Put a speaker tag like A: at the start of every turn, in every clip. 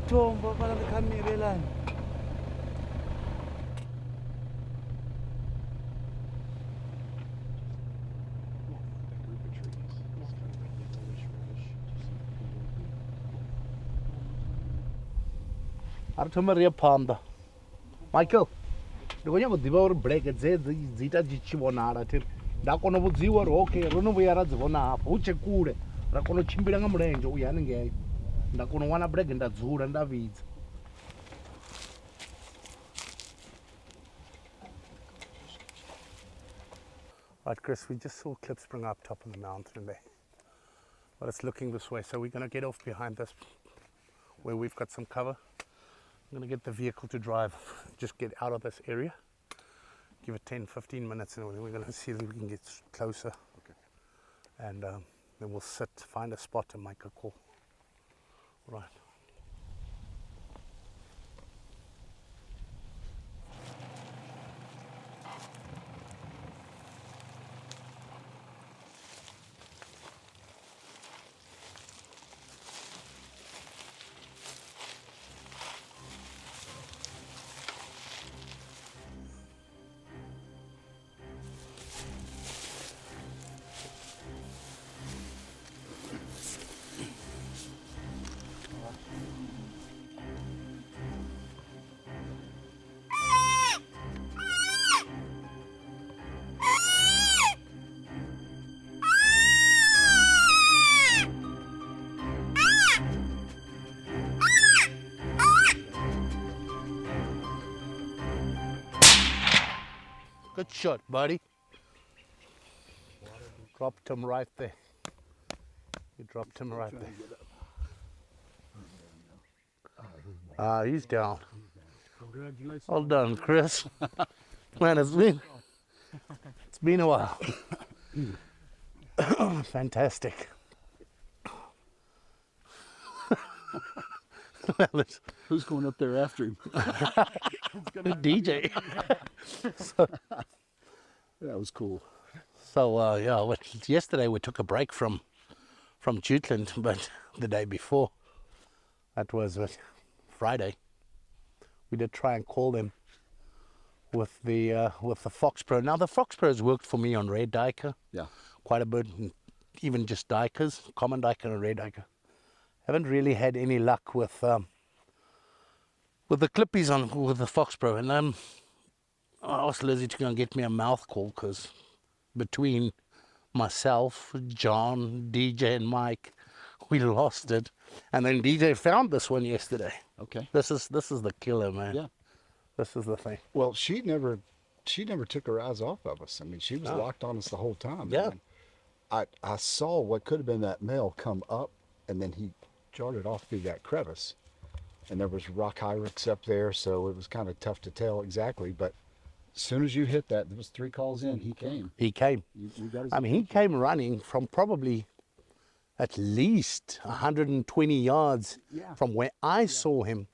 A: tombo pala the camera line. Arthur Panda. Michael, the way you devour break it says Zita Gichivonara. Dakono would see what okay, run away at the one up, which a cool. Rakono Chimbirangam range, we are engaged. Dakono wanna break in that zoo and the weeds. Right, Chris, we just saw Klipspringer up top of the mountain there. But it's looking this way, so we're going to get off behind this where we've got some cover. I'm going to get the vehicle to drive, just get out of this area, give it 10-15 minutes, and we're going to see if we can get closer. Okay. And then we'll sit, find a spot and make a call. Right. Good shot, buddy. Dropped him right there. You dropped him right there. Ah, he's down.
B: Congratulations.
A: Well done, Chris. Man, it's been a while. Fantastic. Well,
B: Who's going up there after him?
A: DJ. So,
B: that was cool.
A: So yeah, yesterday we took a break from Jutland, but the day before, that was Friday, we did try and call them with the Fox Pro. Now the Fox Pro has worked for me on red diker,
B: Yeah.
A: quite a bit, even just dikers, common diker and red diker. Haven't really had any luck with the clippies on with the Fox Pro, and I asked Lizzie to go and get me a mouth call, because between myself, John, DJ and Mike, we lost it, and then DJ found this one yesterday.
B: Okay.
A: This is the killer, man.
B: Yeah.
A: This is the thing.
C: Well, she never took her eyes off of us. I mean, she was locked on us the whole time.
A: Yeah.
C: I saw what could have been that male come up, and then he darted off through that crevice, and there was rock hyrax up there, so it was kind of tough to tell exactly. But as soon as you hit that, there was 3 calls in. He came.
A: He came.
C: You got his
A: I mean, he came running from probably at least 120 yards from where I saw him.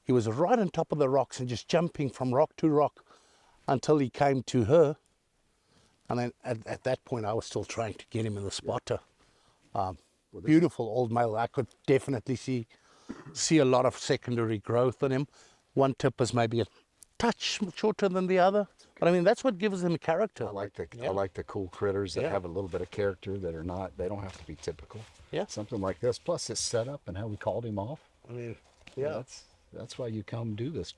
A: He was right on top of the rocks and just jumping from rock to rock until he came to her. And then at that point, I was still trying to get him in the spotter. Beautiful old male. I could definitely see a lot of secondary growth on him. One tip is maybe a touch shorter than the other, but I mean that's what gives him character.
C: I like the cool critters that have a little bit of character, that are not. They don't have to be typical.
A: Yeah.
C: Something like this. Plus his setup and how we called him off.
A: I mean, yeah.
C: That's why you come do this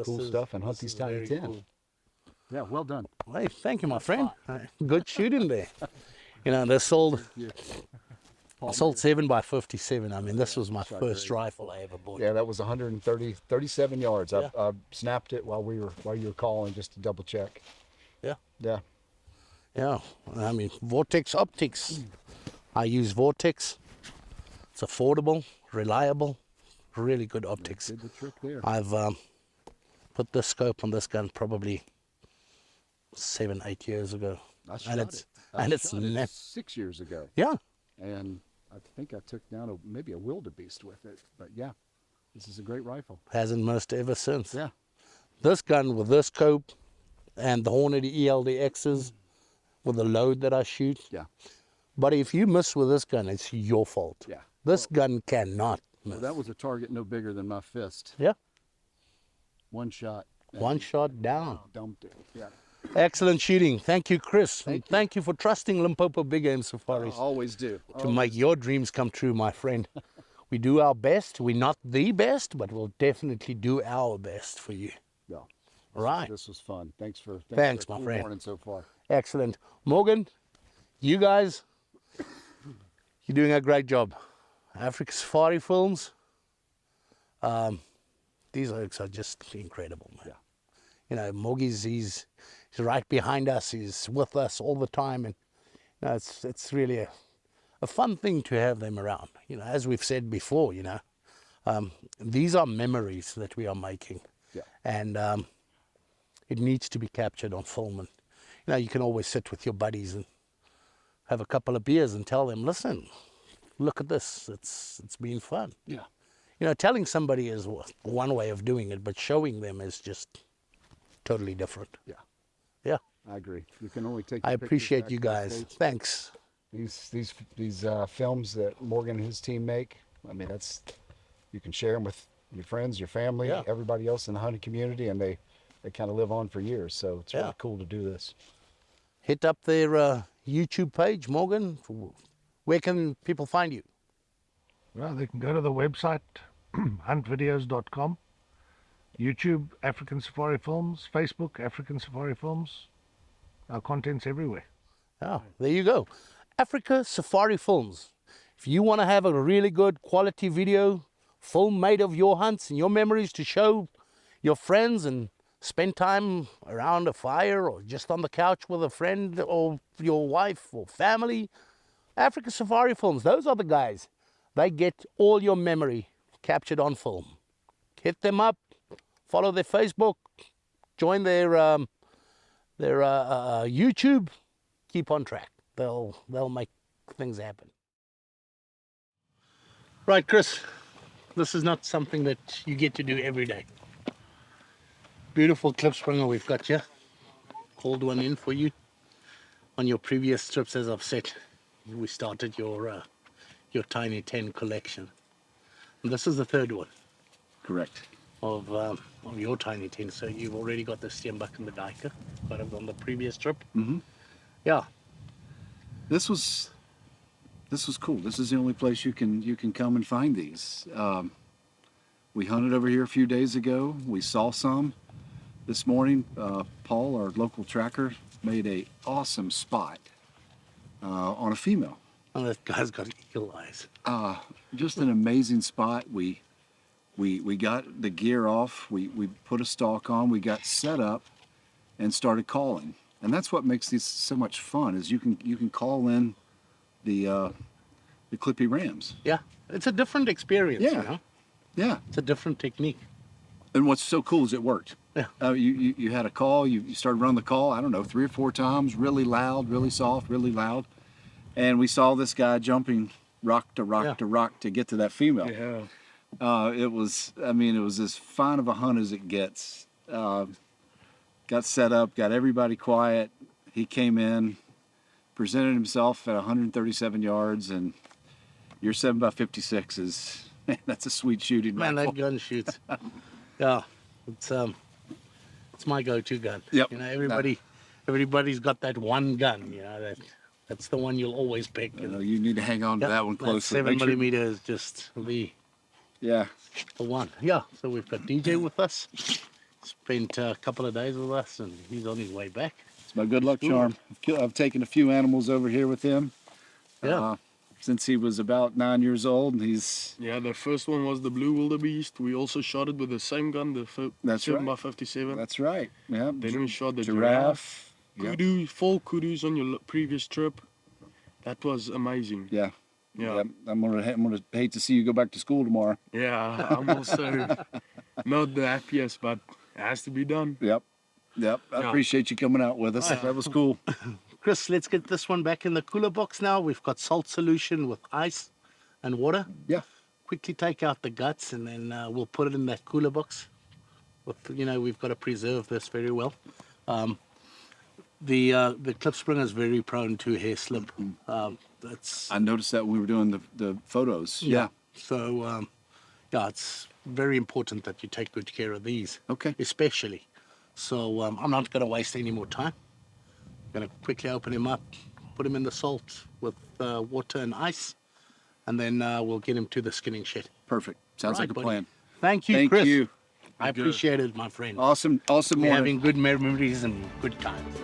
C: cool stuff and hunt these tiny 10.
A: Cool.
B: Yeah, well done.
A: Hey, thank you, my friend. Good shooting there. You know, they sold 7x57. I mean, this was my first rifle I ever bought.
C: Yeah, that was 37 yards.
A: Yeah.
C: I snapped it while you were calling, just to double check.
A: Yeah.
C: Yeah.
A: Yeah. I mean, Vortex optics. I use Vortex. It's affordable, reliable, really good optics.
B: Did the trick there.
A: I've put this scope on this gun probably 7-8 years ago.
B: I shot it.
A: And it's
B: 6 years ago.
A: Yeah.
B: And I think I took down maybe a wildebeest with it. But yeah, this is a great rifle.
A: Hasn't missed ever since.
B: Yeah.
A: This gun with this scope and the Hornady ELDXs with the load that I shoot.
B: Yeah.
A: But if you miss with this gun, it's your fault.
B: Yeah.
A: This gun cannot.
B: Well, that was a target no bigger than my fist.
A: Yeah.
B: One shot.
A: One shot down.
B: Dumped it. Yeah.
A: Excellent shooting. Thank you, Chris.
B: Thank you.
A: Thank you for trusting Limpopo Big Game
B: I
A: Safaris
B: always do.
A: to make your dreams come true, my friend. We do our best. We're not the best, but we'll definitely do our best for you.
B: Yeah.
A: Right.
B: This was fun. Thanks,
A: Thanks,
B: for a
A: my
B: cool
A: friend.
B: morning so far.
A: Excellent. Morgan, you guys, you're doing a great job. Africa Safari Films, these oaks are just incredible, man.
B: Yeah.
A: You know, Morgie's, he's right behind us. He's with us all the time. And you know, it's really a fun thing to have them around. You know, as we've said before, you know, these are memories that we are making.
B: Yeah.
A: And it needs to be captured on film. And, you know, you can always sit with your buddies and have a couple of beers and tell them, listen, look at this. It's been fun.
B: Yeah.
A: You know, telling somebody is one way of doing it, but showing them is just totally different.
B: Yeah.
A: Yeah.
B: I agree. You can only take.
A: I
B: the pictures
A: appreciate
B: back
A: you
B: to the
A: guys.
B: States.
A: Thanks.
C: These films that Morgan and his team make, I mean, you can share them with your friends, your family,
A: Yeah.
C: everybody else in the hunting community, and they kind of live on for years. So it's
A: Yeah.
C: really cool to do this.
A: Hit up their YouTube page, Morgan. Where can people find you?
D: Well, they can go to the website, huntvideos.com, YouTube, African Safari Films, Facebook, African Safari Films. Our content's everywhere.
A: Oh, there you go. Africa Safari Films. If you want to have a really good quality video film made of your hunts and your memories to show your friends and spend time around a fire or just on the couch with a friend or your wife or family, Africa Safari Films, those are the guys. They get all your memory captured on film. Hit them up, follow their Facebook, join their YouTube, keep on track. They'll make things happen. Right, Chris, this is not something that you get to do every day. Beautiful Klipspringer we've got here. Called one in for you. On your previous trips, as I've said, we started your Tiny 10 collection. And this is the third one
B: Correct.
A: of your Tiny 10. So you've already got the Steenbuck and the Duiker, got it on the previous trip.
B: Mhm.
A: Yeah.
B: This was cool. This is the only place you can come and find these. We hunted over here a few days ago. We saw some this morning. Paul, our local tracker, made a awesome spot on a female.
A: And that guy's got eagle eyes.
B: Just an amazing spot. We got the gear off. We put a stalk on. We got set up and started calling. And that's what makes these so much fun. Is you can call in the Clippy rams.
A: Yeah. It's a different experience.
B: Yeah.
A: You know?
B: Yeah.
A: It's a different technique.
B: And what's so cool is it worked.
A: Yeah.
B: You had a call. You started running the call. I don't know, 3 or 4 times. Really loud, really soft, really loud. And we saw this guy jumping rock to rock
A: Yeah.
B: to rock to get to that female.
D: Yeah.
B: It was as fine of a hunt as it gets. Got set up, got everybody quiet. He came in, presented himself at 137 yards, and your 7x56 is, man, that's a sweet shooting
A: Man,
B: rifle.
A: that gun shoots. Yeah. It's my go-to gun.
B: Yep.
A: You know, everybody's got that one gun, you know, that's the one you'll always pick.
B: You know, you need to hang on to
A: Yep,
B: that one closely.
A: 7mm is just the
B: Yeah.
A: one. Yeah, so we've got DJ with us. Spent a couple of days with us, and he's on his way back.
B: It's my good luck charm. I've taken a few animals over here with him.
A: Yeah.
B: Since he was about 9 years old, and he's
E: Yeah, the first one was the blue wildebeest. We also shot it with the same gun, the
B: That's right.
E: 7x57.
B: that's right. Yeah.
E: Then we shot the
B: giraffe. Yeah.
E: kudu, 4 kudus on your previous trip. That was amazing.
B: Yeah.
E: Yeah,
B: I'm gonna hate to see you go back to school tomorrow.
E: yeah. I'm also not the happiest, but it has to be done.
B: Yep. I
E: Yeah.
B: appreciate you coming out with us. That was cool.
A: Chris, let's get this one back in the cooler box now. We've got salt solution with ice and water.
B: Yeah.
A: Quickly take out the guts, and then we'll put it in that cooler box. We've got to preserve this very well. The Klipspringer is very prone to hair slip. That's
B: I noticed that when we were doing the photos. Yeah.
A: So Yeah, it's very important that you take good care of these.
B: Okay.
A: Especially. So I'm not going to waste any more time. I'm going to quickly open him up, put him in the salt with water and ice, and then we'll get him to the skinning shed.
B: Perfect. Sounds like a
A: buddy.
B: plan.
A: Thank you,
B: Thank
A: Chris.
B: you.
A: I appreciate it, my friend.
B: Awesome
A: We're
B: morning.
A: having good memories and good times.